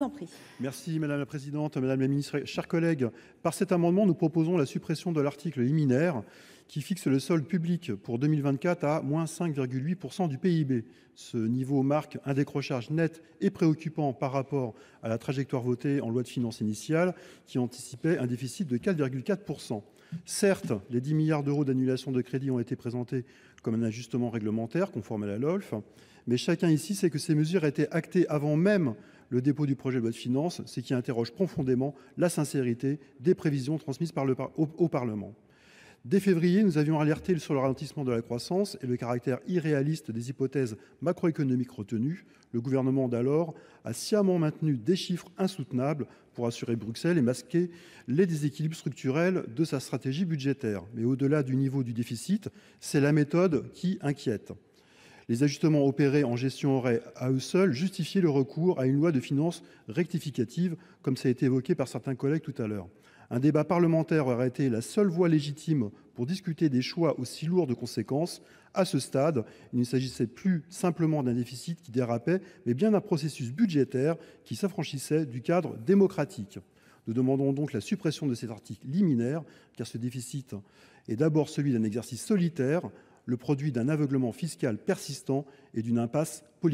en prie. Merci Madame la Présidente, Madame la Ministre, chers collègues. Par cet amendement, nous proposons la suppression de l'article liminaire qui fixe le solde public pour 2024 à moins 5,8% du PIB. Ce niveau marque un décrochage net et préoccupant par rapport à la trajectoire votée en loi de finances initiale qui anticipait un déficit de 4,4%. Certes, les 10 milliards d'euros d'annulation de crédit ont été présentés comme un ajustement réglementaire conforme à la LOLF, mais chacun ici sait que ces mesures étaient actées avant même le dépôt du projet de loi de finances, ce qui interroge profondément la sincérité des prévisions transmises au Parlement. Dès février, nous avions alerté sur le ralentissement de la croissance et le caractère irréaliste des hypothèses macroéconomiques retenues. Le gouvernement d'alors a sciemment maintenu des chiffres insoutenables pour assurer Bruxelles et masquer les déséquilibres structurels de sa stratégie budgétaire. Mais au-delà du niveau du déficit, c'est la méthode qui inquiète. Les ajustements opérés en gestion auraient, à eux seuls, justifié le recours à une loi de finances rectificative, comme ça a été évoqué par certains collègues tout à l'heure. Un débat parlementaire aurait été la seule voie légitime pour discuter des choix aussi lourds de conséquences. À ce stade, il ne s'agissait plus simplement d'un déficit qui dérapait, mais bien d'un processus budgétaire qui s'affranchissait du cadre démocratique. Nous demandons donc la suppression de cet article liminaire, car ce déficit est d'abord celui d'un exercice solitaire, le produit d'un aveuglement fiscal persistant et d'une impasse politique.